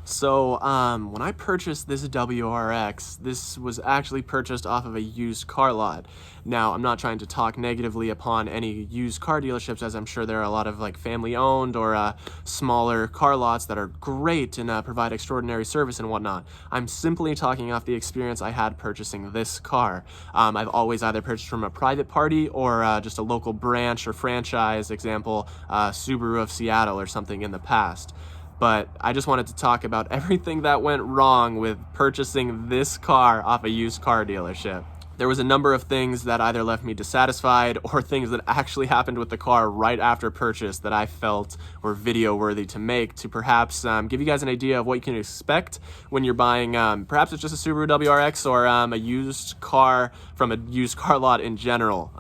When I purchased this WRX, this was actually purchased off of a used car lot. Now, I'm not trying to talk negatively upon any used car dealerships, as I'm sure there are a lot of like family-owned or smaller car lots that are great and provide extraordinary service and whatnot. I'm simply talking off the experience I had purchasing this car. I've always either purchased from a private party or just a local branch or franchise, example, Subaru of Seattle or something in the past. But I just wanted to talk about everything that went wrong with purchasing this car off a used car dealership. There was a number of things that either left me dissatisfied or things that actually happened with the car right after purchase that I felt were video worthy to make to perhaps give you guys an idea of what you can expect when you're buying, perhaps it's just a Subaru WRX or a used car from a used car lot in general.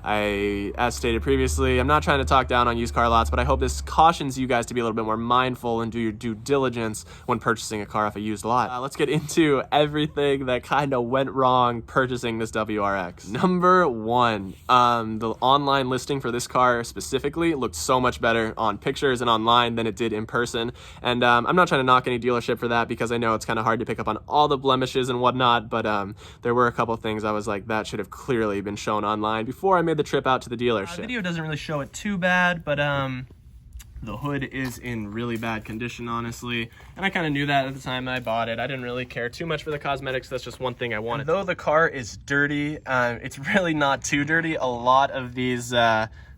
As stated previously, I'm not trying to talk down on used car lots, but I hope this cautions you guys to be a little bit more mindful and do your due diligence when purchasing a car off a used lot. Let's get into everything that kind of went wrong purchasing this WRX. Number one, the online listing for this car specifically looked so much better on pictures and online than it did in person. And I'm not trying to knock any dealership for that because I know it's kind of hard to pick up on all the blemishes and whatnot, but there were a couple things I was like, that should have clearly been shown online before I made the trip out to the dealership. The video doesn't really show it too bad, but the hood is in really bad condition, honestly, and I kind of knew that at the time I bought it. I didn't really care too much for the cosmetics. That's just one thing I wanted. And though the car is dirty, it's really not too dirty. A lot of these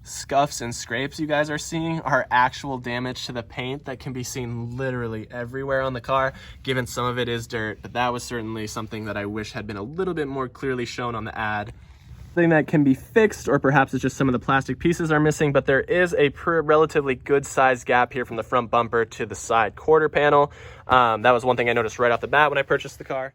scuffs and scrapes you guys are seeing are actual damage to the paint that can be seen literally everywhere on the car, given some of it is dirt, but that was certainly something that I wish had been a little bit more clearly shown on the ad. Thing that can be fixed, or perhaps it's just some of the plastic pieces are missing, but there is a relatively good sized gap here from the front bumper to the side quarter panel. That was one thing I noticed right off the bat when I purchased the car.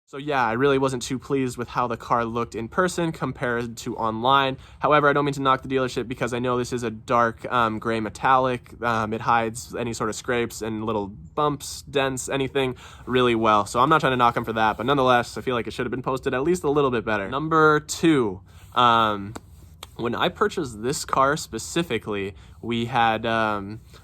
So yeah, I really wasn't too pleased with how the car looked in person compared to online. However, I don't mean to knock the dealership because I know this is a dark gray metallic. It hides any sort of scrapes and little bumps, dents, anything really well. So I'm not trying to knock them for that, but nonetheless, I feel like it should have been posted at least a little bit better. Number two, when I purchased this car specifically, we had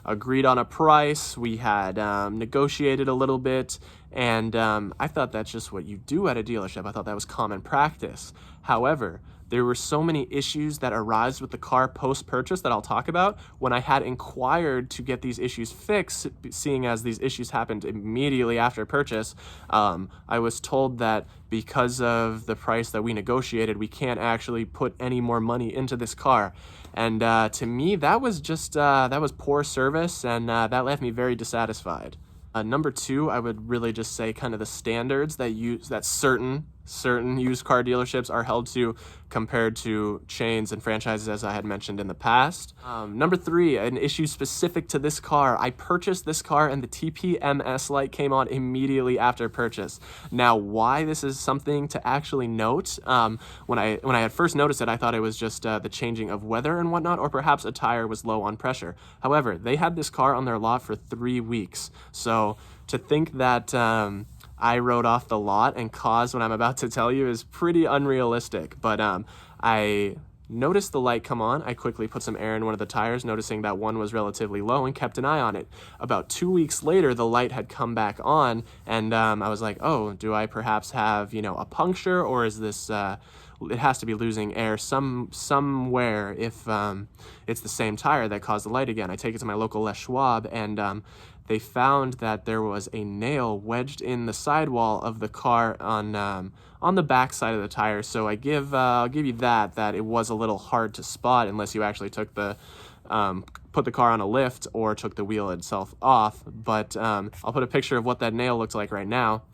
agreed on a price, we had negotiated a little bit, and I thought that's just what you do at a dealership. I thought that was common practice. However, there were so many issues that arose with the car post-purchase that I'll talk about. When I had inquired to get these issues fixed, seeing as these issues happened immediately after purchase, I was told that because of the price that we negotiated, we can't actually put any more money into this car. And to me, that was just, that was poor service, and that left me very dissatisfied. Number two, I would really just say kind of the standards that certain used car dealerships are held to compared to chains and franchises, as I had mentioned in the past. Number three, an issue specific to this car. I purchased this car and the TPMS light came on immediately after purchase. Now, why this is something to actually note, when I had first noticed it, I thought it was just the changing of weather and whatnot, or perhaps a tire was low on pressure. However, they had this car on their lot for 3 weeks. So to think that I wrote off the lot and caused what I'm about to tell you is pretty unrealistic. But I noticed the light come on. I quickly put some air in one of the tires, noticing that one was relatively low, and kept an eye on it. About 2 weeks later, the light had come back on, and I was like, oh, do I perhaps have, a puncture, or is this... it has to be losing air somewhere if it's the same tire that caused the light again. I take it to my local Les Schwab, and they found that there was a nail wedged in the sidewall of the car on the back side of the tire. So I'll give you that it was a little hard to spot unless you actually took put the car on a lift or took the wheel itself off. But I'll put a picture of what that nail looks like right now.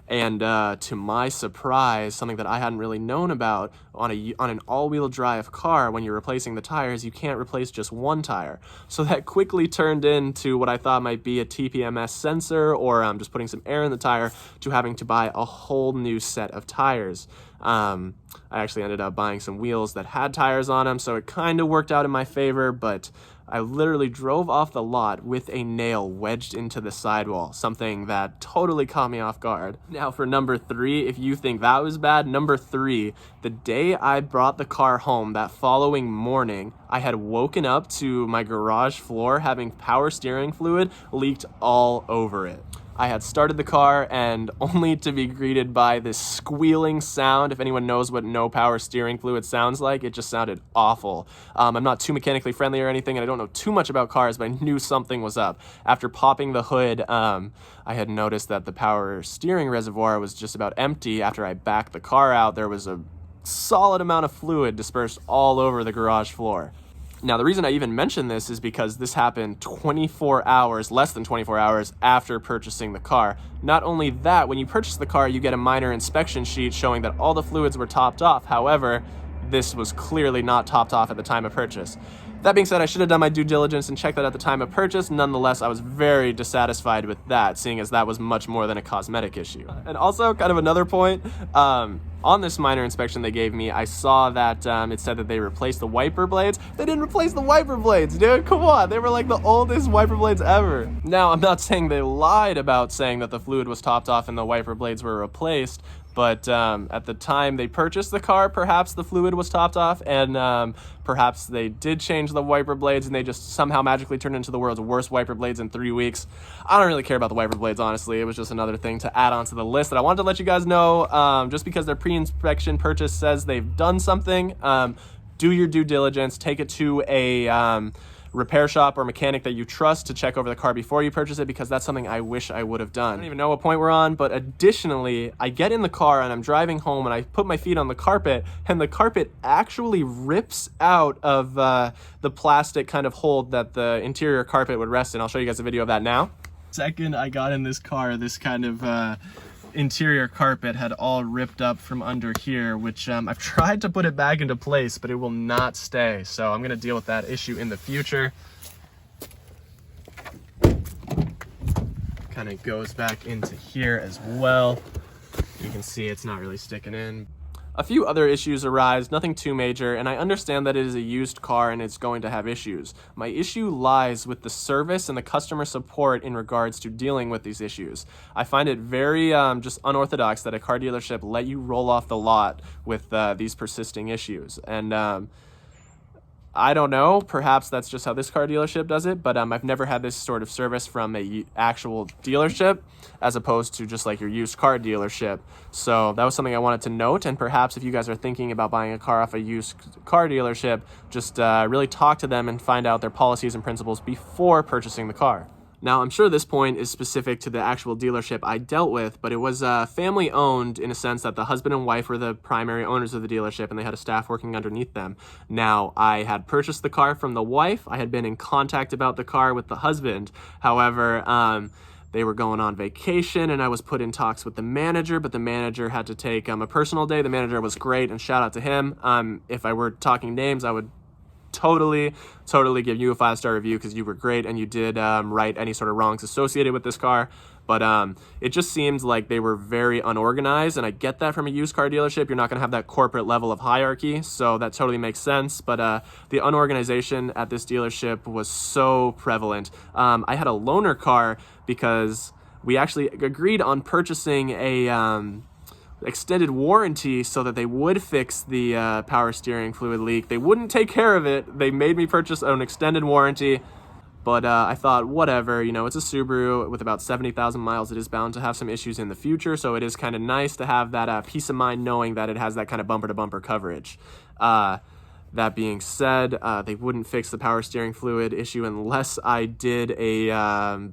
And to my surprise, something that I hadn't really known about, on an all-wheel drive car, when you're replacing the tires, you can't replace just one tire. So that quickly turned into what I thought might be a TPMS sensor, or just putting some air in the tire, to having to buy a whole new set of tires. I actually ended up buying some wheels that had tires on them, so it kind of worked out in my favor, but I literally drove off the lot with a nail wedged into the sidewall, something that totally caught me off guard. Now for number 3, if you think that was bad, number 3, the day I brought the car home, that following morning, I had woken up to my garage floor having power steering fluid leaked all over it. I had started the car and only to be greeted by this squealing sound. If anyone knows what no power steering fluid sounds like, it just sounded awful. I'm not too mechanically friendly or anything, and I don't know too much about cars, but I knew something was up. After popping the hood, I had noticed that the power steering reservoir was just about empty. After I backed the car out, there was a solid amount of fluid dispersed all over the garage floor. Now, the reason I even mention this is because this happened 24 hours, less than 24 hours after purchasing the car. Not only that, when you purchase the car, you get a minor inspection sheet showing that all the fluids were topped off. However, this was clearly not topped off at the time of purchase. That being said, I should have done my due diligence and checked that at the time of purchase. Nonetheless, I was very dissatisfied with that, seeing as that was much more than a cosmetic issue. And also, kind of another point, on this minor inspection they gave me, I saw that it said that they replaced the wiper blades. They didn't replace the wiper blades, dude. Come on. They were like the oldest wiper blades ever. Now, I'm not saying they lied about saying that the fluid was topped off and the wiper blades were replaced, but at the time they purchased the car, perhaps the fluid was topped off, and perhaps they did change the wiper blades and they just somehow magically turned into the world's worst wiper blades in 3 weeks. I don't really care about the wiper blades, honestly. It was just another thing to add onto the list that I wanted to let you guys know. Just because their pre-inspection purchase says they've done something, do your due diligence. Take it to a repair shop or mechanic that you trust to check over the car before you purchase it, because that's something I wish I would have done. I don't even know what point we're on, but additionally, I get in the car and I'm driving home and I put my feet on the carpet, and the carpet actually rips out of the plastic kind of hold that the interior carpet would rest in. I'll show you guys a video of that now. Second I got in this car, this kind of interior carpet had all ripped up from under here, which I've tried to put it back into place, but it will not stay. So I'm gonna deal with that issue in the future. Kind of goes back into here as well. You can see it's not really sticking in. A few other issues arise, nothing too major, and I understand that it is a used car and it's going to have issues. My issue lies with the service and the customer support in regards to dealing with these issues. I find it very just unorthodox that a car dealership let you roll off the lot with these persisting issues. And I don't know, perhaps that's just how this car dealership does it, but I've never had this sort of service from a actual dealership as opposed to just like your used car dealership. So that was something I wanted to note, and perhaps if you guys are thinking about buying a car off a used car dealership, just really talk to them and find out their policies and principles before purchasing the car. Now, I'm sure this point is specific to the actual dealership I dealt with, but it was family owned in a sense that the husband and wife were the primary owners of the dealership and they had a staff working underneath them. Now, I had purchased the car from the wife. I had been in contact about the car with the husband. However, they were going on vacation and I was put in talks with the manager, but the manager had to take a personal day. The manager was great, and shout out to him. If I were talking names, I would totally give you a 5-star review because you were great and you did right any sort of wrongs associated with this car. But it just seems like they were very unorganized, and I get that from a used car dealership. You're not going to have that corporate level of hierarchy, so that totally makes sense. But the unorganization at this dealership was so prevalent. I had a loaner car because we actually agreed on purchasing a extended warranty so that they would fix the power steering fluid leak. They wouldn't take care of it. They made me purchase an extended warranty, but I thought, whatever, you know, it's a Subaru with about 70,000 miles. It is bound to have some issues in the future, so it is kind of nice to have that peace of mind knowing that it has that kind of bumper-to-bumper coverage. That being said, they wouldn't fix the power steering fluid issue unless I did a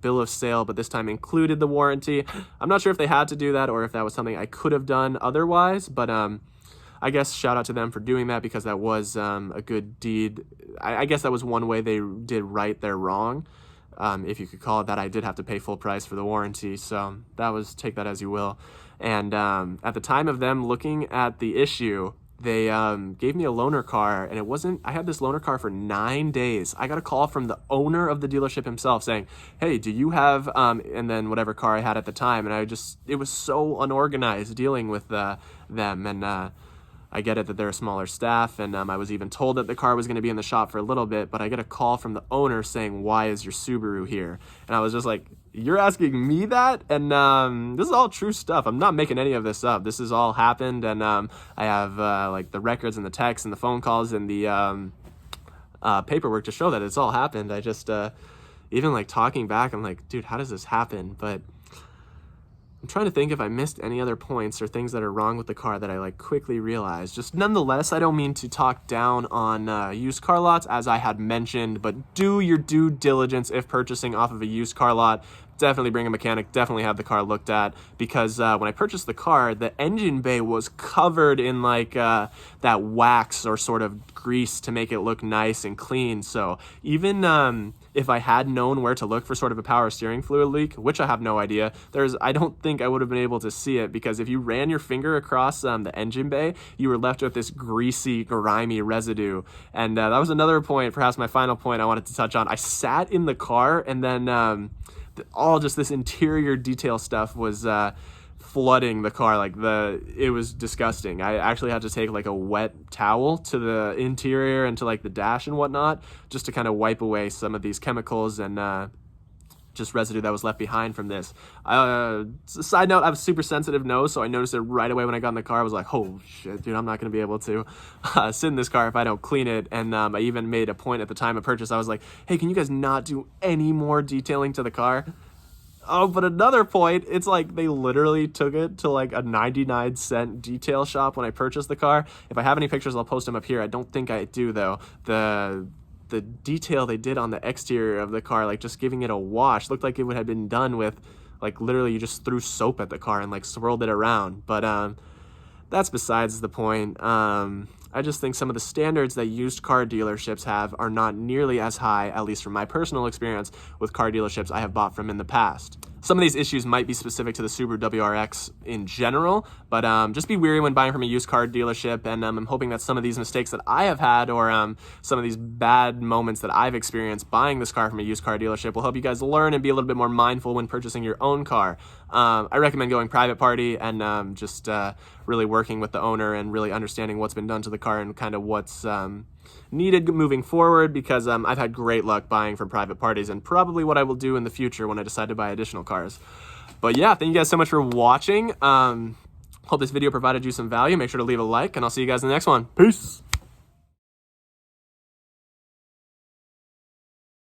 bill of sale, but this time included the warranty. I'm not sure if they had to do that or if that was something I could have done otherwise, but I guess shout out to them for doing that, because that was a good deed. I guess that was one way they did right their wrong, if you could call it that. I did have to pay full price for the warranty, so that was, take that as you will. And at the time of them looking at the issue, they gave me a loaner car, and I had this loaner car for 9 days. I got a call from the owner of the dealership himself saying, hey, do you have, and then whatever car I had at the time. And it was so unorganized dealing with them. And I get it that they're a smaller staff, and I was even told that the car was going to be in the shop for a little bit, but I get a call from the owner saying, why is your Subaru here? And I was just like, you're asking me that? And this is all true stuff. I'm not making any of this up. This has all happened, and I have like the records and the texts and the phone calls and the paperwork to show that it's all happened. I just, even like talking back, I'm like, dude, how does this happen? But I'm trying to think if I missed any other points or things that are wrong with the car that I like quickly realized. Just nonetheless, I don't mean to talk down on used car lots, as I had mentioned, but do your due diligence if purchasing off of a used car lot. Definitely bring a mechanic, definitely have the car looked at, because when I purchased the car, the engine bay was covered in like that wax or sort of grease to make it look nice and clean. So even if I had known where to look for sort of a power steering fluid leak, which I have no idea, I don't think I would have been able to see it, because if you ran your finger across the engine bay, you were left with this greasy, grimy residue. And that was another point, perhaps my final point I wanted to touch on. I sat in the car, and then all just this interior detail stuff was flooding the car. It was disgusting. I actually had to take like a wet towel to the interior and to like the dash and whatnot, just to kind of wipe away some of these chemicals and just residue that was left behind from this. Side note, I have a super sensitive nose, so I noticed it right away when I got in the car. I was like, oh shit, dude, I'm not going to be able to sit in this car if I don't clean it. And I even made a point at the time of purchase. I was like, hey, can you guys not do any more detailing to the car? Oh, but another point, it's like they literally took it to like a 99-cent detail shop when I purchased the car. If I have any pictures, I'll post them up here. I don't think I do, though. The detail they did on the exterior of the car, like just giving it a wash, looked like it would have been done with, like, literally you just threw soap at the car and like swirled it around. But that's besides the point. I just think some of the standards that used car dealerships have are not nearly as high, at least from my personal experience with car dealerships I have bought from in the past. Some of these issues might be specific to the Subaru WRX in general, but just be wary when buying from a used car dealership, and I'm hoping that some of these mistakes that I have had, or some of these bad moments that I've experienced buying this car from a used car dealership, will help you guys learn and be a little bit more mindful when purchasing your own car. I recommend going private party and just really working with the owner and really understanding what's been done to the car and kind of what's needed moving forward, because I've had great luck buying from private parties, and probably what I will do in the future when I decide to buy additional cars. But yeah, thank you guys so much for watching. Hope this video provided you some value. Make sure to leave a like, and I'll see you guys in the next one. Peace!